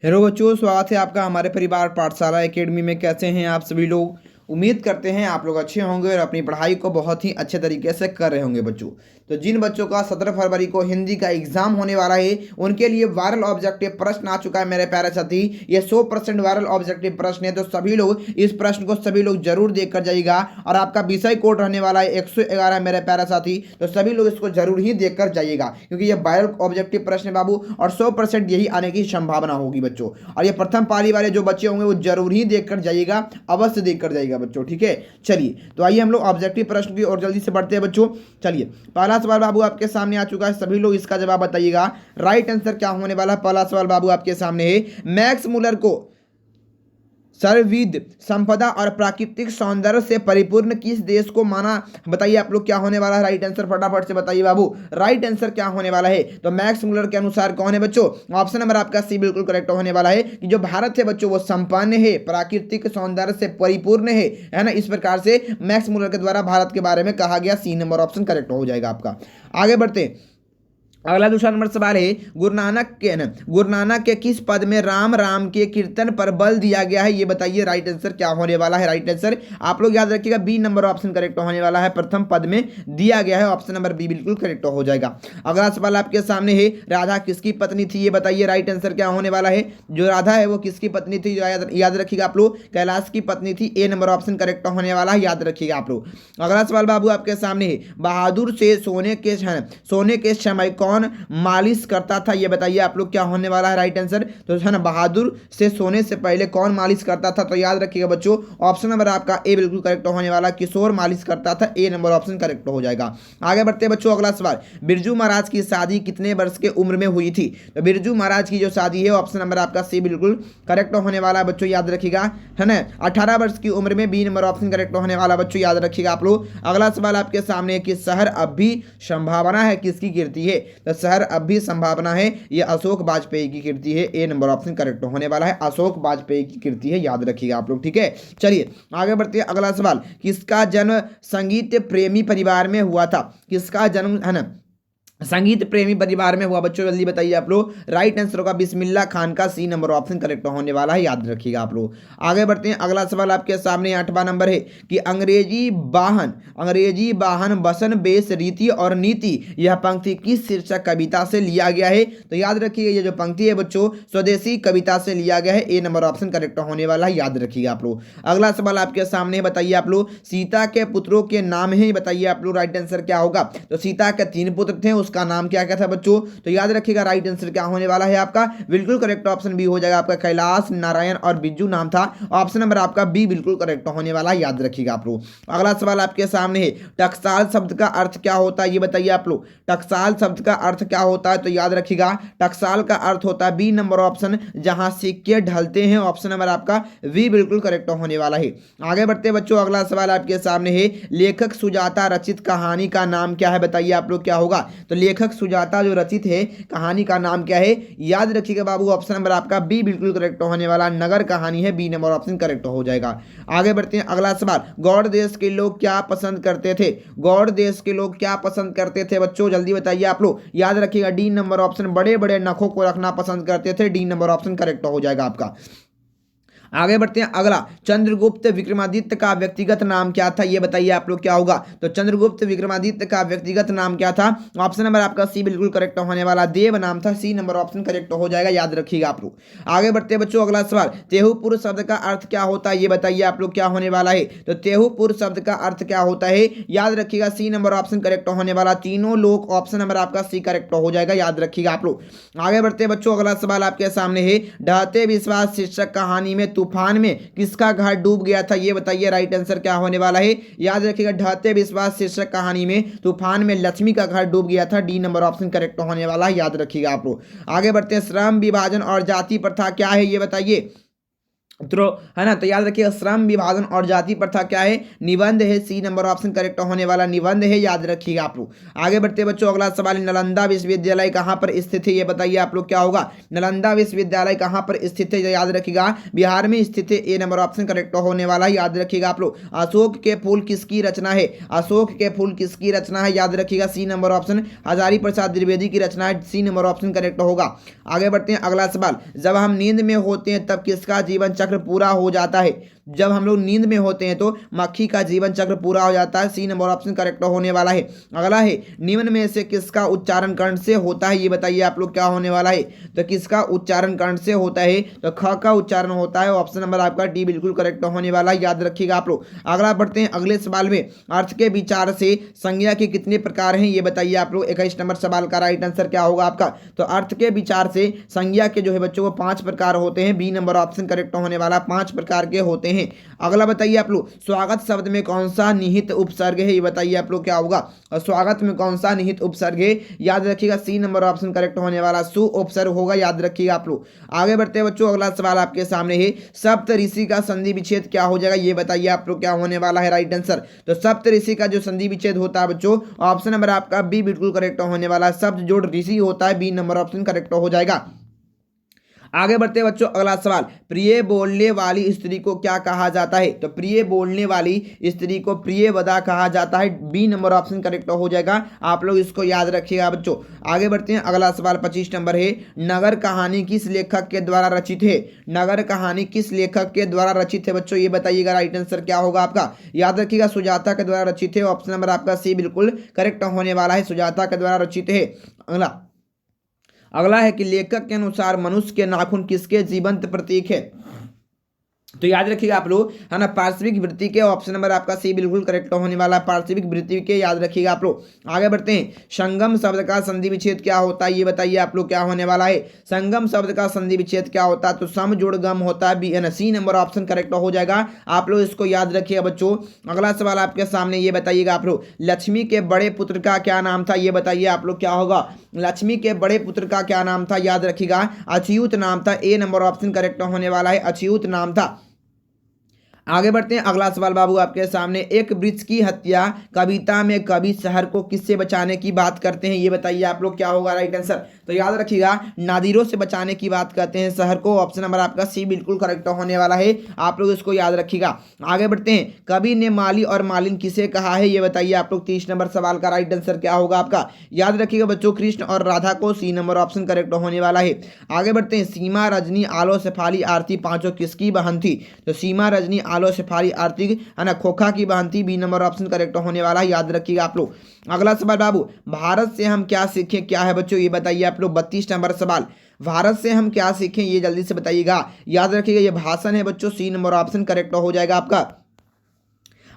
Hello बच्चों, स्वागत है आपका हमारे परिवार पाठशाला एकेडमी में। कैसे हैं आप सभी लोग? उम्मीद करते हैं आप लोग अच्छे होंगे और अपनी पढ़ाई को बहुत ही अच्छे तरीके से कर रहे होंगे बच्चों। तो जिन बच्चों का 17 फरवरी को हिंदी का एग्जाम होने वाला है उनके लिए वायरल ऑब्जेक्टिव प्रश्न आ चुका है मेरे प्यारे साथी। ये 100% वायरल ऑब्जेक्टिव प्रश्न है, तो सभी लोग इस प्रश्न को सभी लोग जरूर देख कर जाइएगा। और आपका विषय कोड रहने वाला है 111 मेरे प्यारे साथी, तो सभी लोग इसको जरूर ही देख कर जाइएगा, क्योंकि ये वायरल ऑब्जेक्टिव प्रश्न है बाबू, और 100% यही आने की संभावना होगी बच्चों। और ये प्रथम पाली वाले जो बच्चे होंगे वो जरूर ही देख कर जाइएगा, अवश्य देख कर जाइएगा बच्चों, ठीक है। चलिए तो आइए हम लोग ऑब्जेक्टिव प्रश्न की और जल्दी से बढ़ते हैं बच्चों। चलिए, पहला सवाल बाबू आपके सामने आ चुका है, सभी लोग इसका जवाब बताइएगा। राइट आंसर क्या होने वाला है? पहला सवाल बाबू आपके सामने है, मैक्स मुलर को सर्वविध संपदा और प्राकृतिक सौंदर्य से परिपूर्ण किस देश को माना? बताइए आप लोग क्या होने वाला है राइट आंसर, फटाफट से बताइए बाबू। राइट आंसर क्या होने वाला है? तो मैक्स मुलर के अनुसार कौन है बच्चों? ऑप्शन नंबर आपका सी बिल्कुल करेक्ट होने वाला है कि जो भारत है बच्चों वो संपन्न है, प्राकृतिक सौंदर्य से परिपूर्ण है ना। इस प्रकार से मैक्स मुलर के द्वारा भारत के बारे में कहा गया, सी नंबर ऑप्शन करेक्ट हो जाएगा आपका। आगे बढ़ते हैं। अगला दूसरा नंबर सवाल है, गुरु नानक के किस पद में राम राम के कीर्तन पर बल दिया गया है? ये बताइए राइट आंसर क्या होने वाला है। राइट आंसर आप लोग याद रखिएगा, बी नंबर ऑप्शन करेक्ट होने वाला है, प्रथम पद में दिया गया है, ऑप्शन नंबर बी बिल्कुल करेक्ट हो जाएगा। अगला सवाल आपके सामने है, राधा किसकी पत्नी थी? ये बताइए राइट आंसर क्या होने वाला है। जो राधा है वो किसकी पत्नी थी? याद रखिएगा आप लोग, कैलाश की पत्नी थी, ए नंबर ऑप्शन करेक्ट होने वाला है, याद रखिएगा आप लोग। अगला सवाल बाबू आपके सामने है, बहादुर से सोने के समय कौन मालिश करता था? ये बताइए आप लोग क्या होने वाला है राइट आंसर। तो है ना, बहादुर से सोने से पहले कौन मालिश करता था? तो याद रखिएगा बच्चों, ऑप्शन नंबर आपका ए बिल्कुल करेक्ट होने वाला, किशोर मालिश करता था, ए नंबर ऑप्शन करेक्ट हो जाएगा। आगे बढ़ते हैं बच्चों, अगला सवाल, बिरजू महाराज की शादी कितने वर्ष के उम्र में हुई थी? तो बिरजू महाराज की जो शादी है ऑप्शन नंबर आपका सी बिल्कुल करेक्ट होने वाला है बच्चों, याद रखिएगा, है ना, 18 वर्ष की उम्र में, बी नंबर ऑप्शन करेक्ट होने वाला बच्चों, याद रखिएगा आप लोग। अगला सवाल आपके सामने कि शहर अब भी संभावना है किसकी कीर्ति है? तो शहर अब भी संभावना है, ये अशोक वाजपेयी की कीर्ति है, ए नंबर ऑप्शन करेक्ट होने वाला है, अशोक वाजपेयी की कीर्ति है, याद रखिएगा आप लोग, ठीक है। चलिए आगे बढ़ते हैं। अगला सवाल, किसका जन्म संगीत प्रेमी परिवार में हुआ था? किसका जन्म है ना संगीत प्रेमी परिवार में हुआ बच्चों? जल्दी बताइए आप लोग। राइट आंसर होगा बिस्मिल्लाह खान का, सी नंबर ऑप्शन करेक्ट होने वाला है, याद रखिएगा आप लोग। आगे बढ़ते हैं। अगला सवाल आपके सामने 8वां नंबर है कि अंग्रेजी वाहन बसन बेस रीति और नीति, यह पंक्ति किस शीर्षक कविता से लिया गया है? तो याद रखिएगा ये जो पंक्ति है बच्चों स्वदेशी कविता से लिया गया है, ए नंबर ऑप्शन करेक्ट होने वाला है, याद रखिएगा आप लोग। अगला सवाल आपके सामने बताइए आप लोग, सीता के पुत्रों के नाम है, बताइए आप लोग राइट आंसर क्या होगा। तो सीता के 3 पुत्र थे, उसका नाम क्या क्या था बच्चों? तो याद रखिएगा राइट आंसर क्या होने वाला है आपका, बिल्कुल करेक्ट ऑप्शन बी हो जाएगा आपका, कैलाश, नारायण और बिज्जू नाम था, ऑप्शन नंबर आपका बी बिल्कुल करेक्ट होने वाला है, याद रखिएगा आप लोग। अगला सवाल आपके सामने है, टकसाल शब्द का अर्थ क्या होता है? ये बताइए आप लोग, टकसाल शब्द का अर्थ क्या होता है? तो याद रखिएगा टकसाल का अर्थ होता है बी नंबर ऑप्शन, जहां सिक्के ढलते हैं, ऑप्शन नंबर आपका वी बिल्कुल करेक्ट होने वाला है। आगे बढ़ते बच्चों, अगला सवाल आपके सामने है, लेखक सुजाता रचित कहानी का नाम क्या है? बताइए आप लोग क्या होगा। तो लेखक सुजाता जो रचित है कहानी का नाम क्या है? याद रखिएगा बाबू, ऑप्शन नंबर आपका बी बिल्कुल करेक्ट होने वाला, नगर कहानी है, बी नंबर ऑप्शन करेक्ट हो जाएगा। आगे बढ़ते हैं। अगला सवाल, गौड़ देश के लोग क्या पसंद करते थे? गौड़ देश के लोग क्या पसंद करते थे बच्चों? जल्दी बताइए आप लोग। याद रखिएगा डी नंबर ऑप्शन, बड़े बड़े नखों को रखना पसंद करते थे, डी नंबर ऑप्शन करेक्ट हो जाएगा आपका। आगे बढ़ते हैं। अगला, चंद्रगुप्त विक्रमादित्य का व्यक्तिगत नाम क्या था? ये बताइए आप लोग क्या होगा। तो चंद्रगुप्त विक्रमादित्य का व्यक्तिगत नाम क्या था? ऑप्शन नंबर आपका सी बिल्कुल करेक्ट होने वाला, देव नाम था, सी नंबर ऑप्शन करेक्ट हो जाएगा, याद रखिएगा आप लोग। आगे बढ़ते हैं बच्चों, अगला सवाल, तेहुपुर शब्द का अर्थ क्या होता है? ये बताइए आप लोग क्या होने वाला है। तो तेहुपुर शब्द का अर्थ क्या होता है? याद रखिएगा सी नंबर ऑप्शन करेक्ट होने वाला, तीनों लोग, ऑप्शन नंबर आपका सी करेक्ट हो जाएगा, याद रखिएगा आप लोग। आगे बढ़ते हैं बच्चों, अगला सवाल आपके सामने है, ढहते विश्वास शीर्षक कहानी में तूफान में किसका घर डूब गया था? ये बताइए राइट आंसर क्या होने वाला है। याद रखिएगा ढहते विश्वास शीर्षक कहानी में तूफान में लक्ष्मी का घर डूब गया था, डी नंबर ऑप्शन करेक्ट होने वाला है, याद रखिएगा आप लोग। आगे बढ़ते हैं। श्रम विभाजन और जाति प्रथा क्या है? ये बताइए। तो है ना, तो याद रखिएगा श्रम विभाजन और जाति प्रथा क्या है, निबंध है। सी नंबर ऑप्शन करेक्ट होने वाला निबंध है, याद रखिएगा आप लोग। आगे बढ़ते हैं बच्चों, अगला सवाल, नालंदा विश्वविद्यालय कहाँ पर स्थित है, ये बताइए आप लोग क्या होगा। नालंदा विश्वविद्यालय कहाँ पर स्थित है, याद रखिएगा बिहार में स्थित है। ए नंबर ऑप्शन करेक्ट होने वाला है, याद रखिएगा आप लोग। अशोक के फूल किसकी रचना है, अशोक के फूल किसकी रचना है, याद रखिएगा सी नंबर ऑप्शन हजारी प्रसाद द्विवेदी की रचना है। सी नंबर ऑप्शन करेक्ट होगा। आगे बढ़ते हैं, अगला सवाल, जब हम नींद में होते हैं तब किसका जीवन चक्र पूरा हो जाता है। जब हम लोग नींद में होते हैं तो मक्खी का जीवन चक्र पूरा हो जाता है। सी नंबर ऑप्शन करेक्ट होने वाला है। अगला है, निम्न में से किसका उच्चारण कर्ण से होता है, ये बताइए आप लोग क्या होने वाला है। तो किसका उच्चारण कर्ण से होता है, तो ख का उच्चारण होता है। ऑप्शन नंबर आपका डी बिल्कुल करेक्ट होने वाला है, याद रखिएगा आप लोग। अगला बढ़ते हैं अगले सवाल में, अर्थ के विचार से संज्ञा के कितने प्रकार हैं, ये बताइए आप लोग। 21 नंबर सवाल का राइट आंसर क्या होगा आपका। तो अर्थ के विचार से संज्ञा के जो है बच्चों वो 5 प्रकार होते हैं। बी नंबर ऑप्शन करेक्ट होने वाला, 5 प्रकार के होते हैं। अगला बताइए आप लोग, स्वागत शब्द में कौन सा निहित उपसर्ग है, ये बताइए आप लोग क्या होगा। और स्वागत में कौन सा निहित उपसर्ग है, याद रखिएगा सी नंबर ऑप्शन करेक्ट होने वाला, सु उपसर्ग होगा, याद रखिएगा आप लोग। आगे बढ़ते हैं बच्चों, अगला सवाल आपके सामने है, सप्त ऋषि का संधि विच्छेद क्या हो जाएगा, ये बताइए आप लोग क्या होने वाला है राइट आंसर। तो सप्त ऋषि का जो संधि विच्छेद होता है बच्चों, ऑप्शन नंबर आपका बी बिल्कुल करेक्ट होने वाला है। शब्द जोड़ ऋषि होता है, बी नंबर ऑप्शन करेक्ट हो जाएगा। आगे बढ़ते हैं बच्चों, अगला सवाल, प्रिय बोलने वाली स्त्री को क्या कहा जाता है। तो प्रिय बोलने वाली स्त्री को प्रियवदा कहा जाता है। बी नंबर ऑप्शन करेक्ट हो जाएगा, आप लोग इसको याद रखिएगा बच्चों। आगे बढ़ते हैं, अगला सवाल 25 नंबर है, नगर कहानी किस लेखक के द्वारा रचित है। नगर कहानी किस लेखक के द्वारा रचित है बच्चों, ये बताइएगा राइट आंसर क्या होगा आपका। याद रखिएगा सुजाता के द्वारा रचित है। ऑप्शन नंबर आपका सी बिल्कुल करेक्ट होने वाला है, सुजाता के द्वारा रचित है। अगला है कि लेखक के अनुसार मनुष्य के नाखून किसके जीवंत प्रतीक है। तो याद रखिएगा आप लोग, है ना, पार्श्विक वृत्ति के। ऑप्शन नंबर आपका सी बिल्कुल करेक्ट होने वाला, पार्श्विक वृत्ति के, याद रखिएगा आप लोग। आगे बढ़ते हैं, संगम शब्द का संधि विच्छेद क्या होता है, ये बताइए आप लोग क्या होने वाला है। संगम शब्द का संधि विच्छेद क्या होता है, तो सम जोड़ गम होता है, बी है ना, सी नंबर ऑप्शन करेक्ट हो जाएगा, आप लोग इसको याद रखिएगा बच्चों। अगला सवाल आपके सामने, ये बताइएगा आप लोग, लक्ष्मी के बड़े पुत्र का क्या नाम था, ये बताइए आप लोग क्या होगा। लक्ष्मी के बड़े पुत्र का क्या नाम था, याद रखिएगा अच्युत नाम था। ए नंबर ऑप्शन करेक्ट होने वाला है, अच्युत नाम था। आगे बढ़ते हैं, अगला सवाल बाबू आपके सामने, एक वृक्ष की हत्या कविता में कवि शहर को किससे बचाने की बात करते हैं, ये बताइए आप लोग क्या होगा राइट आंसर। तो याद रखिएगा नादिरों से बचाने की बात करते हैं शहर को। ऑप्शन नंबर आपका सी बिल्कुल करेक्ट होने वाला है, आप लोग इसको याद रखिएगा। आगे बढ़ते हैं, कवि ने माली और मालिन किसे कहा है, ये बताइए आप लोग। 30 नंबर सवाल का राइट आंसर क्या होगा आपका। याद रखिएगा बच्चों, कृष्ण और राधा को। सी नंबर ऑप्शन करेक्ट होने वाला है। आगे बढ़ते हैं, सीमा रजनी आलो शेफाली आरती पांचों किसकी बहन थी। तो सीमा रजनी आलो शेफाली आरती है ना खोखा की बहन थी। बी नंबर ऑप्शन करेक्ट होने वाला है, याद रखिएगा आप लोग। अगला सवाल बाबू, भारत से हम क्या सीखें क्या है बच्चों, ये बताइए आप लोग। 32 नंबर सवाल, भारत से हम क्या सीखें, ये जल्दी से बताइएगा। याद रखिएगा ये भाषण है बच्चों। सी नंबर ऑप्शन करेक्ट हो जाएगा आपका।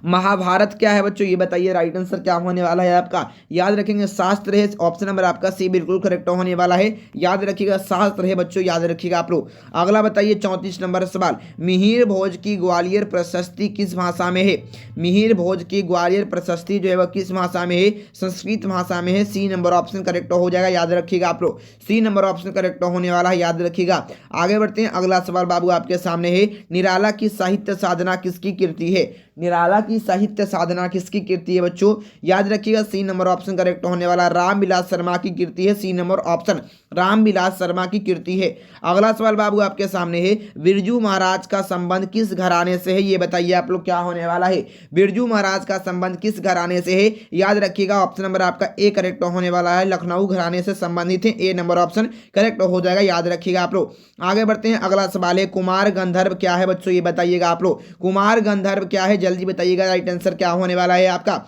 महाभारत क्या है बच्चों, ये बताइए राइट आंसर क्या होने वाला है आपका। याद रखेंगे शास्त्र है। ऑप्शन नंबर आपका सी बिल्कुल करेक्ट होने वाला है, याद रखिएगा शास्त्र है बच्चों, याद रखिएगा आप लोग। अगला बताइए 34 नंबर सवाल, मिहिर भोज की ग्वालियर प्रशस्ति किस भाषा में है। मिहिर भोज की ग्वालियर प्रशस्ति जो है वह किस भाषा में है, संस्कृत भाषा में है। सी नंबर ऑप्शन करेक्ट हो जाएगा, याद रखिएगा आप लोग। सी नंबर ऑप्शन करेक्ट होने वाला है, याद रखिएगा। आगे बढ़ते हैं, अगला सवाल बाबू आपके सामने है, निराला की साहित्य साधना किसकी कृति है। निराला की साहित्य साधना किसकी कृति है बच्चों, याद रखिएगा। सी नंबर ऑप्शन करेक्ट होने वाला, रामविलास शर्मा की कृति है। C number option Ramvilas Sharma की कृति है। अगला सवाल बाबू आपके सामने है, बिरजू महाराज का संबंध किस घराने से है, ये बताइए आप लोग क्या होने वाला है। बिरजू महाराज का संबंध किस घराने से है, याद रखिएगा। ऑप्शन नंबर आपका ए करेक्ट होने वाला है, लखनऊ घराने से संबंधित है। ए नंबर ऑप्शन करेक्ट हो जाएगा, याद रखिएगा आप लोग। आगे बढ़ते हैं, अगला सवाल है, कुमार गंधर्व क्या है बच्चों, ये बताइएगा आप लोग। कुमार गंधर्व क्या है, जल्दी बताइएगा, राइट आंसर क्या होने वाला है आपका।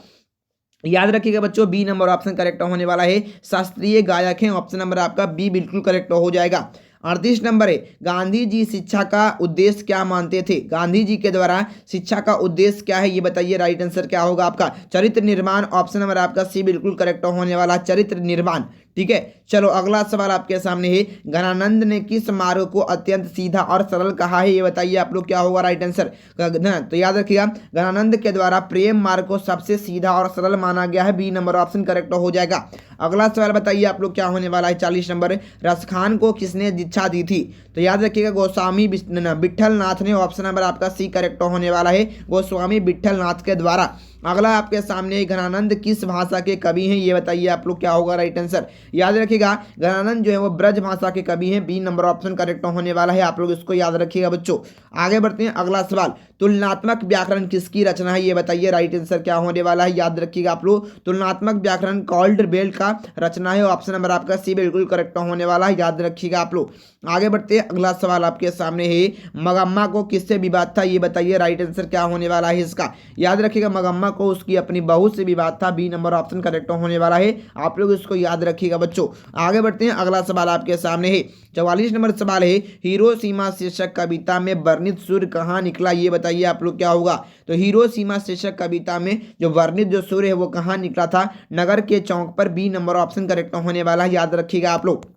याद रखिएगा बच्चों, बी नंबर ऑप्शन करेक्ट होने वाला है, शास्त्रीय गायक है। ऑप्शन नंबर आपका बी बिल्कुल करेक्ट हो जाएगा। 38 नंबर है, गांधी जी शिक्षा का उद्देश्य क्या मानते थे। गांधी जी के द्वारा शिक्षा का उद्देश्य क्या है, ये बताइए, राइट आंसर क्या होगा आपका। चरित्र निर्माण। ऑप्शन नंबर आपका सी बिल्कुल करेक्ट होने वाला, चरित्र निर्माण। ठीक है। चलो अगला सवाल आपके सामने है, गणानंद ने किस मार्ग को अत्यंत सीधा और सरल कहा है, ये बताइए आप लोग क्या होगा राइट आंसर। तो याद रखिएगा, गणानंद के द्वारा प्रेम मार्ग को सबसे सीधा और सरल माना गया है, बी नंबर ऑप्शन करेक्ट हो जाएगा। अगला सवाल बताइए आप लोग क्या होने वाला है, 40 नंबर, रसखान को किसने दीक्षा दी थी, तो याद रखिएगा गोस्वामी विट्ठल नाथ ने, ऑप्शन नंबर आपका सी करेक्ट होने वाला है, गोस्वामी विट्ठल नाथ के द्वारा। अगला आपके सामने, गणानंद किस भाषा के कवि हैं, ये बताइए आप लोग क्या होगा राइट आंसर। याद रखिएगा गणानंद जो है वो ब्रज भाषा के कवि हैं, बी नंबर ऑप्शन करेक्ट होने वाला है, आप लोग इसको याद रखिएगा बच्चों। आगे बढ़ते हैं, अगला सवाल, तुलनात्मक व्याकरण किसकी रचना है, ये बताइए राइट आंसर क्या होने वाला है। याद रखिएगा आप लोग, तुलनात्मक व्याकरण कॉल्डरवेल का रचना है, ऑप्शन नंबर आपका सी बिल्कुल करेक्ट होने वाला है, याद रखिएगा आप लोग। आगे बढ़ते हैं, अगला सवाल आपके सामने है, मगम्मा को किससे विवाद था, ये बताइए राइट आंसर क्या होने वाला है इसका। याद रखिएगा मगम्मा को उसकी अपनी बहू से विवाद था, बी नंबर ऑप्शन करेक्ट होने वाला है, आप लोग इसको याद रखिएगा बच्चों। आगे बढ़ते हैं, अगला सवाल आपके सामने है, 44 नंबर सवाल है, हिरोशिमा शीर्षक कविता में वर्णित सूर्य कहाँ निकला, ये बताइए आप लोग क्या होगा। तो हिरोशिमा शीर्षक कविता में जो वर्णित जो सूर्य है वो कहाँ निकला था, नगर के चौक पर, बी नंबर ऑप्शन करेक्ट होने वाला है, याद रखिएगा आप लोग।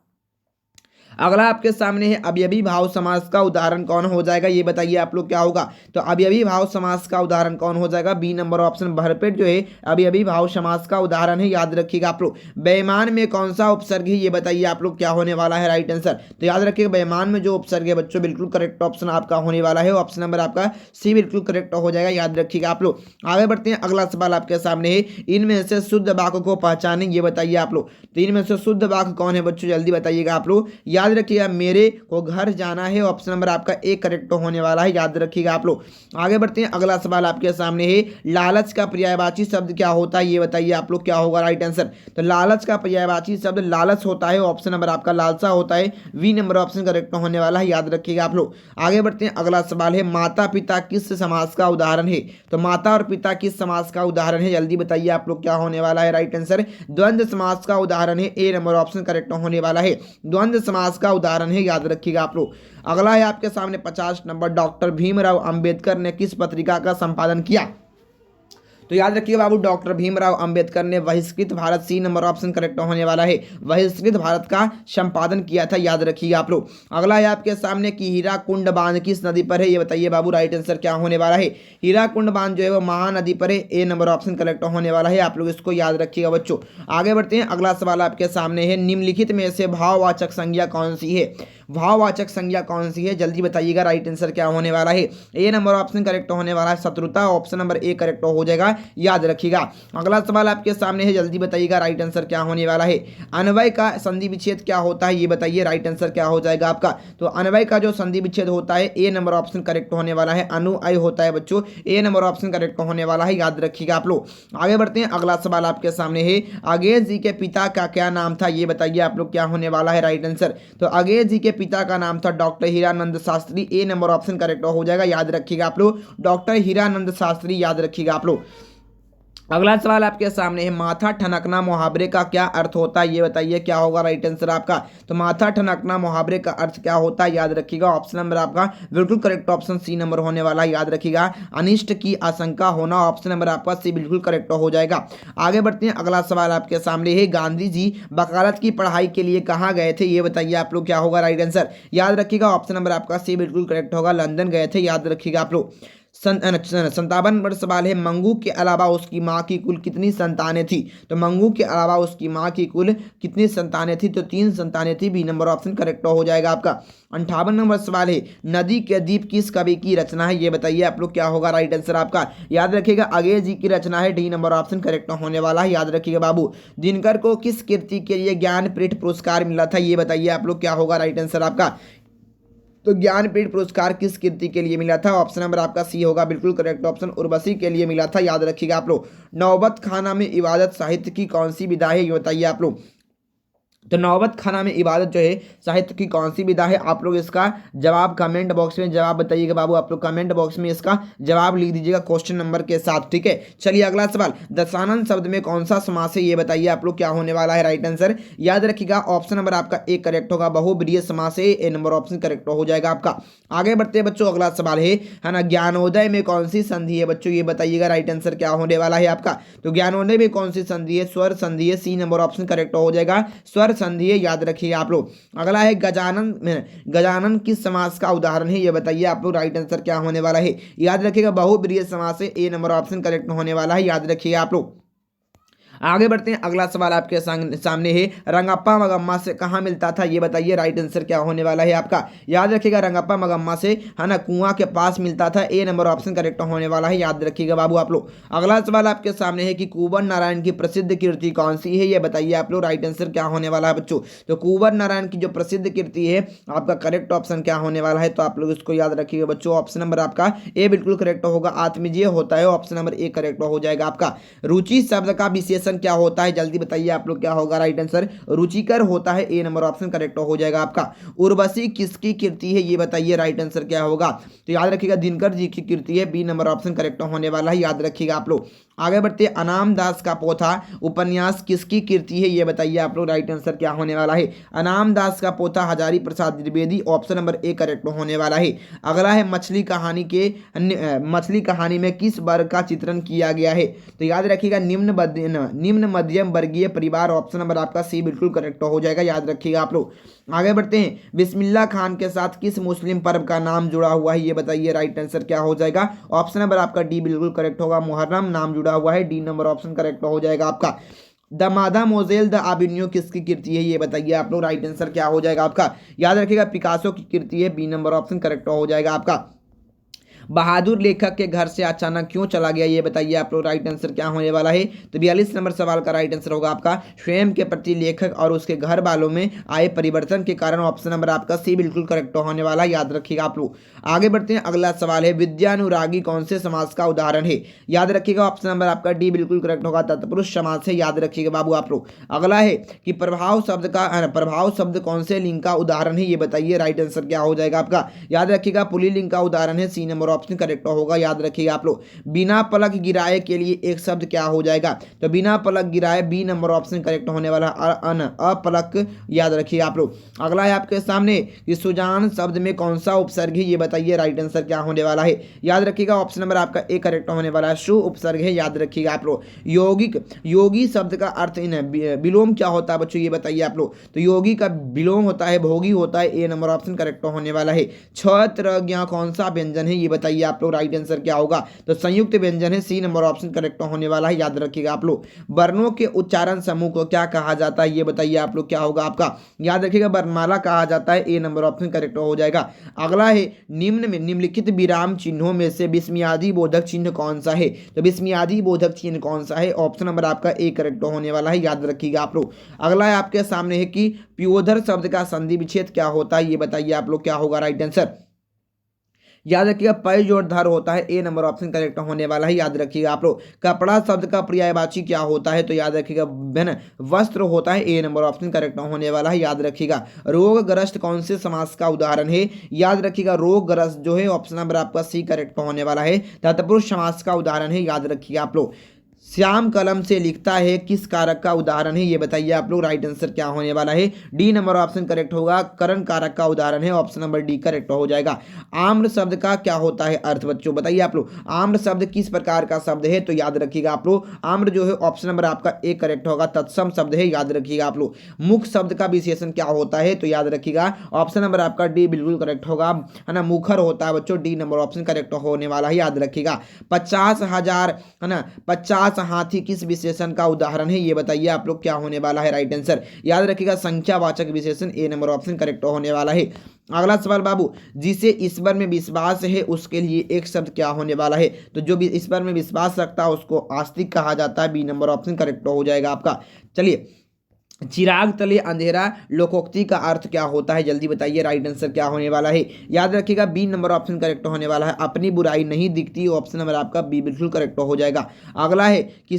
अगला आपके सामने है, अवयवी भाव समास का उदाहरण कौन हो जाएगा, ये बताइए आप लोग क्या होगा। तो अवयवी भाव समास का उदाहरण कौन हो जाएगा, बी नंबर ऑप्शन भरपेट जो है अवयवी भाव समास का उदाहरण है, याद रखिएगा आप लोग। बेईमान में कौन सा उपसर्ग है, ये बताइए आप लोग क्या होने वाला है राइट आंसर। तो याद रखिएगा बेईमान में जो उपसर्ग है बच्चों बिल्कुल करेक्ट ऑप्शन आपका होने वाला है, ऑप्शन नंबर आपका सी बिल्कुल करेक्ट हो जाएगा, याद रखिएगा आप लोग। आगे बढ़ते हैं, अगला सवाल आपके सामने है, इनमें से शुद्ध वाक्य को पहचानें, ये बताइए आप लोग। तो इनमें से शुद्ध वाक्य कौन है बच्चों, जल्दी बताइएगा आप लोग। याद रखिएगा मेरे को घर जाना है, ऑप्शन नंबर आपका ए करेक्ट होने वाला है, याद रखिएगा आप लोग। आगे बढ़ते हैं, अगला सवाल आपके सामने है, लालच का पर्यायवाची शब्द क्या होता है, ये बताइए आप लोग क्या होगा राइट आंसर। तो लालच का पर्यायवाची शब्द लालच होता है, ऑप्शन नंबर आपका लालसा होता है, वी नंबर ऑप्शन करेक्ट होने वाला है, याद रखिएगा आप लोग। आगे बढ़ते हैं, अगला सवाल है, माता पिता किस समास का उदाहरण है, तो माता और पिता किस समास का उदाहरण है, जल्दी बताइए आप लोग क्या होने वाला है राइट आंसर। द्वंद्व समास का उदाहरण है, ए नंबर ऑप्शन करेक्ट होने वाला है, द्वंद्व समास का उदाहरण है, याद रखिएगा आप लोग। अगला है आपके सामने 50 नंबर, डॉक्टर भीमराव अंबेडकर ने किस पत्रिका का संपादन किया, तो याद रखिए बाबू डॉक्टर भीमराव अंबेडकर ने Bahishkrit Bharat, C number option correct होने वाला है, बहिष्कृत भारत का संपादन किया था, याद रखिए आप लोग। अगला है आपके सामने कि हीराकुंड बांध किस नदी पर है, ये बताइए बाबू राइट आंसर क्या होने वाला है। हीराकुंड बांध जो है वो महानदी पर है, ए नंबर ऑप्शन करेक्ट होने वाला है, आप लोग इसको याद रखिएगा बच्चों। आगे बढ़ते हैं, अगला सवाल आपके सामने है, निम्नलिखित में से भाववाचक संज्ञा कौन सी है, भाववाचक संज्ञा कौन सी है, जल्दी बताइएगा राइट आंसर क्या होने वाला है। ए नंबर ऑप्शन करेक्ट होने वाला है शत्रुता, ऑप्शन नंबर ए करेक्ट हो जाएगा, याद रखिएगा। अगला सवाल आपके सामने है, जल्दी बताइएगा राइट आंसर क्या होने वाला है। अन्वय का संधि विच्छेद क्या होता है, ये बताइए राइट आंसर क्या हो जाएगा आपका। तो अन्वय का जो संधि विच्छेद होता है, ए नंबर ऑप्शन करेक्ट होने वाला है, अनुअय होता है बच्चों, ए नंबर ऑप्शन करेक्ट होने वाला है, याद रखिएगा आप लोग। आगे बढ़ते हैं, अगला सवाल आपके सामने है, अगेज जी के पिता का क्या नाम था, ये बताइए आप लोग क्या होने वाला है राइट आंसर। तो अगेज जी के पिता का नाम था डॉक्टर हीरानंद शास्त्री, ए नंबर ऑप्शन करेक्ट हो जाएगा, याद रखिएगा आप लोग, डॉक्टर हीरानंद शास्त्री, याद रखिएगा आप लोग। अगला सवाल आपके सामने है, माथा ठनकना मुहावरे का क्या अर्थ होता है, ये बताइए क्या होगा राइट आंसर आपका। तो माथा ठनकना मुहावरे का अर्थ क्या होता है, याद रखिएगा, ऑप्शन नंबर आपका बिल्कुल करेक्ट ऑप्शन सी नंबर होने वाला है, याद रखिएगा। अनिष्ट की आशंका होना, ऑप्शन नंबर आपका सी बिल्कुल करेक्ट हो जाएगा। आगे बढ़ते हैं, अगला सवाल आपके सामने है, गांधी जी वकालत की पढ़ाई के लिए कहाँ गए थे, ये बताइए आप लोग क्या होगा राइट आंसर। याद रखिएगा, ऑप्शन नंबर आपका सी बिल्कुल करेक्ट होगा, लंदन गए थे, याद रखिएगा आप लोग। 57 नंबर सवाल है, मंगू के अलावा उसकी माँ की कुल कितनी संतानें थी, तो मंगू के अलावा उसकी माँ की कुल कितनी संतानें थी, तो 3 संतानें थी, बी नंबर ऑप्शन करेक्ट हो जाएगा आपका। 58 नंबर सवाल है, नदी के द्वीप किस कवि की रचना है, ये बताइए आप लोग क्या होगा राइट आंसर आपका। याद रखिएगा, अगेज जी की रचना है, डी नंबर ऑप्शन करेक्ट होने वाला है, याद रखिएगा बाबू। दिनकर को किस कृति के लिए ज्ञानपीठ पुरस्कार मिला था, ये बताइए आप लोग क्या होगा राइट आंसर आपका। तो ज्ञानपीठ पुरस्कार किस कृति के लिए मिला था, ऑप्शन नंबर आपका सी होगा बिल्कुल करेक्ट ऑप्शन, उर्वशी के लिए मिला था, याद रखिएगा आप लोग। नौबत खाना में इबादत साहित्य की कौन सी विधा है, ये बताइए आप लोग। तो नौबत खाना में इबादत जो है साहित्य की कौन सी विधा है, आप लोग इसका जवाब कमेंट बॉक्स में जवाब बताइएगा बाबू, आप लोग कमेंट बॉक्स में इसका जवाब लिख दीजिएगा क्वेश्चन नंबर के साथ, ठीक है। चलिए अगला सवाल, दशानन शब्द में कौन सा समास है, ये बताइए आप लोग क्या होने वाला है राइट आंसर। याद रखिएगा, ऑप्शन नंबर आपका ए करेक्ट होगा, बहुब्रीहि समास है, ए नंबर ऑप्शन करेक्ट हो जाएगा आपका। आगे बढ़ते हैं बच्चों, अगला सवाल है ना, ज्ञानोदय में कौन सी संधि है बच्चों, ये बताइएगा राइट आंसर क्या होने वाला है आपका। तो ज्ञानोदय में कौन सी संधि है, स्वर संधि है, सी नंबर ऑप्शन करेक्ट हो जाएगा, स्वर कर संधि है, याद रखिएगा आप लोग। अगला है गजानन। गजानन किस समास का उदाहरण है, ये बताइए आप लोग। राइट आंसर क्या होने वाला है, याद रखिएगा बहुब्रीहि समास है। ए नंबर ऑप्शन करेक्ट होने वाला है, याद रखिएगा आप लोग। आगे बढ़ते हैं, अगला सवाल आपके सामने है, रंगप्पा मगम्मा से कहाँ मिलता था, ये बताइए। राइट आंसर क्या होने वाला है आपका, याद रखिएगा रंगप्पा मगम्मा से, है ना, कुआं के पास मिलता था। ए नंबर ऑप्शन करेक्ट होने वाला है, याद रखिएगा बाबू आप लोग। अगला सवाल आपके सामने है कि कुंवर नारायण की प्रसिद्ध कृति कौन सी है, ये बताइए आप लोग। राइट आंसर क्या होने वाला है बच्चों, तो कुंवर नारायण की जो प्रसिद्ध कृति है आपका करेक्ट ऑप्शन क्या होने वाला है, तो आप लोग इसको याद रखिएगा बच्चों। ऑप्शन नंबर आपका ए बिल्कुल करेक्ट होगा, आत्मजेय होता है, ऑप्शन नंबर ए करेक्ट हो जाएगा आपका। रुचि शब्द का विशेषण क्या होता है, जल्दी बताइए आप लोग, क्या होगा राइट आंसर, रुचिकर होता है। ए नंबर ऑप्शन करेक्ट हो जाएगा आपका। उर्वशी किसकी कृति है, ये बताइए। राइट आंसर क्या होगा, तो याद रखिएगा दिनकर जी की कृति है। बी नंबर ऑप्शन करेक्ट होने वाला है, याद रखिएगा आप लोग। आगे बढ़ते हैं, अनाम दास का पोथा उपन्यास किसकी कृति है, ये बताइए आप लोग। राइट आंसर क्या होने वाला है, अनाम दास का पोथा Hazari Prasad Dwivedi, option number A correct होने वाला है। अगला है मछली कहानी के मछली कहानी में किस वर्ग का चित्रण किया गया है, तो याद रखिएगा निम्न मध्यम वर्गीय परिवार, ऑप्शन नंबर आपका सी बिल्कुल करेक्ट हो जाएगा, याद रखिएगा आप लोग। आगे बढ़ते हैं, बिस्मिल्लाह खान के साथ किस मुस्लिम पर्व का नाम जुड़ा हुआ है, ये बताइए। राइट आंसर क्या हो जाएगा, ऑप्शन नंबर आपका डी बिल्कुल करेक्ट होगा, मुहर्रम नाम जुड़ा हुआ है। डी नंबर ऑप्शन करेक्ट हो जाएगा आपका। द मादा मोजेल द आबिनियो किसकी कृति है, ये बताइए आप लोग। राइट आंसर क्या हो जाएगा आपका, याद रखिएगा पिकासो की कृति है। बी नंबर ऑप्शन करेक्ट हो जाएगा आपका। बहादुर लेखक के घर से अचानक क्यों चला गया, ये बताइए आप लोग। राइट आंसर क्या होने वाला है, तो 42 नंबर सवाल का राइट आंसर होगा आपका स्वयं के प्रति लेखक और उसके घर वालों में आए परिवर्तन के कारण, ऑप्शन नंबर आपका सी बिल्कुल करेक्ट होने वाला, याद रखिएगा आप लोग। आगे बढ़ते हैं, अगला सवाल है, विद्यानुरागी कौन से समाज का उदाहरण है, याद रखिएगा। ऑप्शन नंबर आपका डी बिल्कुल करेक्ट होगा, तत्पुरुष समाज से, याद रखिएगा बाबू आप लोग। अगला है कि प्रभाव शब्द कौन से लिंग का उदाहरण है, ये बताइए। राइट आंसर क्या हो जाएगा आपका, याद रखिएगा पुल्लिंग का उदाहरण है। सी नंबर ऑप्शन करेक्ट होगा, याद रखिएगा आप लोग। बिना पलक गिराए के लिए एक शब्द क्या हो जाएगा, तो बिना पलक गिराए, बी नंबर ऑप्शन करेक्ट होने वाला, अपलक, याद रखिएगा आप लोग। अगला है आपके सामने कि सुजान शब्द में कौन सा उपसर्ग है, ये बताइए। राइट आंसर क्या होने वाला है, याद रखिएगा ऑप्शन नंबर आपका ए करेक्ट होने वाला है, सु उपसर्ग है, याद रखिएगा आप लोग। योगी शब्द का अर्थ विलोम क्या होता है बच्चों, ये बताइए आप लोग। तो योगी का विलोम होता है भोगी होता है। ए नंबर ऑप्शन करेक्ट होने वाला है। छत्रज्ञ कौन सा व्यंजन है, ये बताइए आप लोग। राइट आंसर क्या होगा, तो संयुक्त व्यंजन है। सी नंबर ऑप्शन करेक्ट होने वाला है, याद रखिएगा आप लोग। वर्णों के उच्चारण समूह को क्या कहा जाता है, ये बताइए आप लोग, क्या होगा आपका, याद रखिएगा वर्णमाला कहा जाता है। ए नंबर ऑप्शन करेक्ट हो जाएगा। अगला है निम्नलिखित विराम चिन्हों में से विस्मयादि बोधक चिन्ह कौन सा है, तो विस्मयादि बोधक चिन्ह कौन सा है, ऑप्शन नंबर आपका ए करेक्ट होने वाला है, याद रखिएगा आप लोग। अगला है आपके सामने है कि प्योधर शब्द का संधि विच्छेद क्या होता है, ये बताइए आप लोग, क्या होगा राइट आंसर, याद रखिएगा पय जोड़ धर होता है। ए नंबर ऑप्शन करेक्ट होने वाला है, याद रखिएगा आप लोग। कपड़ा शब्द का पर्यायवाची क्या होता है, तो याद रखिएगा वस्त्र होता है। ए नंबर ऑप्शन करेक्ट होने वाला है, याद रखिएगा। रोगग्रस्त कौन से समास का उदाहरण है, याद रखिएगा रोगग्रस्त जो है ऑप्शन नंबर आपका सी करेक्ट होने वाला है। तत्पुरुष समास का उदाहरण है, याद रखिएगा आप लोग। श्याम कलम से लिखता है किस कारक का उदाहरण है, ये बताइए आप लोग। राइट आंसर क्या होने वाला है, डी नंबर ऑप्शन करेक्ट होगा, करण कारक का उदाहरण है, ऑप्शन नंबर डी करेक्ट हो जाएगा। आम्र शब्द का क्या होता है अर्थ बच्चों, बताइए आप लोग। आम्र शब्द किस प्रकार का शब्द है, तो याद रखिएगा आप लोग। आम्र जो है ऑप्शन नंबर आपका ए करेक्ट होगा, तत्सम शब्द है, याद रखिएगा आप लोग। मुख शब्द का विशेषण क्या होता है, तो याद रखिएगा ऑप्शन नंबर आपका डी बिल्कुल करेक्ट होगा, है ना, मुखर होता है बच्चों। डी नंबर ऑप्शन करेक्ट होने वाला है, याद रखिएगा। 50,000 है ना, 50 हाथी किस विशेषण का उदाहरण है, ये बताइए आप लोग, क्या होने वाला है राइट आंसर, याद रखिएगा संख्यावाचक विशेषण। ए नंबर ऑप्शन करेक्ट होने वाला है। अगला सवाल बाबू, जिसे ईश्वर में विश्वास है उसके लिए एक शब्द क्या होने वाला है, तो जो भी ईश्वर में विश्वास रखता है उसको आस्तिक कहा जाता है। बी नंबर ऑप्शन करेक्ट हो जाएगा आपका। चलिए, चिराग तले अंधेरा लोकोक्ति का अर्थ क्या होता है, जल्दी बताइए। राइट आंसर क्या होने वाला है, याद रखिएगा बी नंबर ऑप्शन करेक्ट होने वाला है। अपनी बुराई नहीं दिखती, ऑप्शन नंबर आपका बी बिल्कुल करेक्ट हो जाएगा। अगला है कि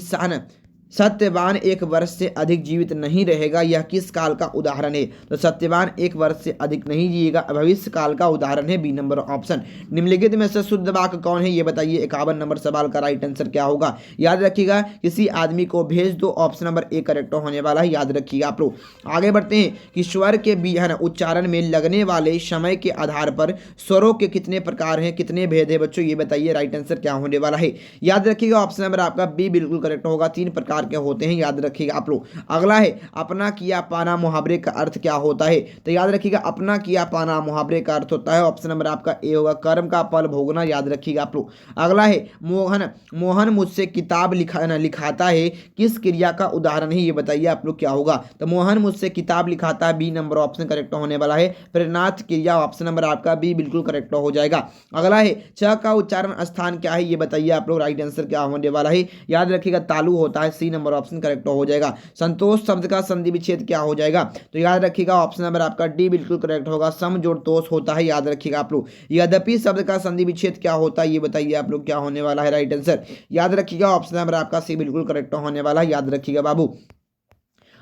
सत्यवान 1 वर्ष से अधिक जीवित नहीं रहेगा, यह किस काल का उदाहरण है, तो सत्यवान 1 वर्ष से अधिक नहीं जिएगा, भविष्य काल का उदाहरण है। B number option. निम्नलिखित में से शुद्ध वाक्य कौन है, ये बताइए। 51 नंबर सवाल का राइट आंसर क्या होगा, याद रखिएगा किसी आदमी को भेज दो, ऑप्शन नंबर ए करेक्ट होने वाला है, याद रखिएगा आप लोग। आगे बढ़ते हैं कि स्वर के उच्चारण में लगने वाले समय के आधार पर स्वरों के कितने प्रकार हैं, कितने भेद है बच्चों, ये बताइए। राइट आंसर क्या होने वाला है, याद रखिएगा ऑप्शन नंबर आपका बी बिल्कुल करेक्ट होगा। 3 प्रकार प्रकार के होते हैं, याद रखिएगा आप लोग। अगला है अपना किया पाना मुहावरे का अर्थ क्या होता है, तो याद रखिएगा अपना किया पाना मुहावरे का अर्थ होता है ऑप्शन नंबर आपका ए होगा, कर्म का फल भोगना, याद रखिएगा आप लोग। अगला है मोहन मोहन मुझसे किताब लिखाता है, किस क्रिया का उदाहरण है, ये बताइए आप लोग क्या होगा। तो मोहन मुझसे किताब लिखाता है, बी नंबर ऑप्शन करेक्ट होने वाला है। प्रेरणार्थ क्रिया ऑप्शन नंबर आपका बी बिल्कुल करेक्ट हो जाएगा। अगला है च का उच्चारण स्थान क्या है, ये बताइए आप लोग, राइट आंसर क्या होने वाला है, याद रखिएगा तालु होता है, सी नंबर ऑप्शन करेक्ट हो जाएगा। संतोष शब्द का संधि विच्छेद क्या हो जाएगा, तो याद रखिएगा ऑप्शन नंबर आपका डी बिल्कुल करेक्ट होगा, सम जोड़ तोष होता है, याद रखिएगा आप लोग। यद्यपि शब्द का संधि विच्छेद क्या होता है, ये बताइए आप लोग क्या होने वाला है, राइट आंसर याद रखिएगा ऑप्शन नंबर आपका सी बिल्कुल करेक्ट होने वाला है, याद रखिएगा बाबू।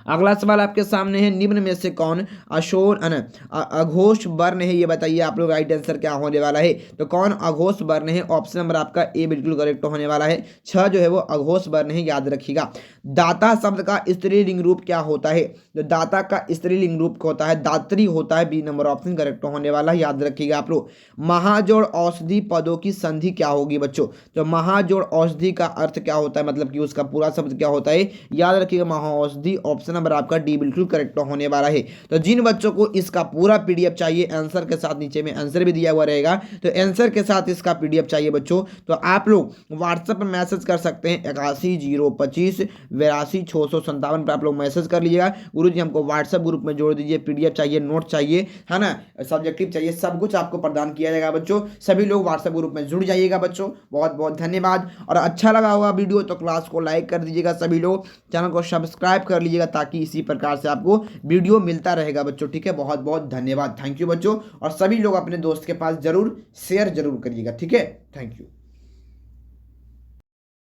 अगला सवाल आपके सामने है, निम्न में से कौन अघोष वर्ण है, ये बताइए आप लोग, राइट आंसर क्या होने वाला है। तो कौन अघोष वर्ण है, ऑप्शन नंबर आपका ए बिल्कुल करेक्ट होने वाला है, छ जो है वो अघोष वर्ण है, याद रखिएगा। दाता शब्द का स्त्रीलिंग रूप क्या होता है, तो दाता का स्त्रीलिंग रूप होता है दात्री होता है, बी नंबर ऑप्शन करेक्ट होने वाला है, याद रखिएगा आप लोग। महाजोड़ औषधि पदों की संधि क्या होगी बच्चों, तो महाजोड़ औषधि का अर्थ क्या होता है, मतलब कि उसका पूरा शब्द क्या होता है, याद रखिएगा महाऔषधि, ऑप्शन नंबर आपका डी बिल्कुल करेक्ट होने वाला है। तो जिन बच्चों को इसका पूरा पीडीएफ चाहिए आंसर के साथ, नीचे में आंसर भी दिया हुआ रहेगा, तो आंसर के साथ इसका पीडीएफ चाहिए बच्चों, तो आप लोग व्हाट्सएप पर मैसेज कर सकते हैं 81 025 82 657 पर आप लोग मैसेज कर लीजिएगा, गुरुजी हमको व्हाट्सएप ग्रुप में जोड़ दीजिए, पीडीएफ चाहिए, नोट चाहिए, है ना, सब्जेक्टिव चाहिए, सब कुछ आपको प्रदान किया जाएगा बच्चों। सभी लोग व्हाट्सएप ग्रुप में जुड़ जाइएगा बच्चों। बहुत बहुत धन्यवाद। और अच्छा लगा होगा वीडियो तो क्लास को लाइक कर दीजिएगा, सभी लोग चैनल को सब्सक्राइब कर लीजिएगा, ताकि इसी प्रकार से आपको वीडियो मिलता रहेगा बच्चों, ठीक है। बहुत बहुत धन्यवाद, थैंक यू बच्चों। और सभी लोग अपने दोस्त के पास जरूर शेयर जरूर करिएगा, ठीक है, थैंक यू।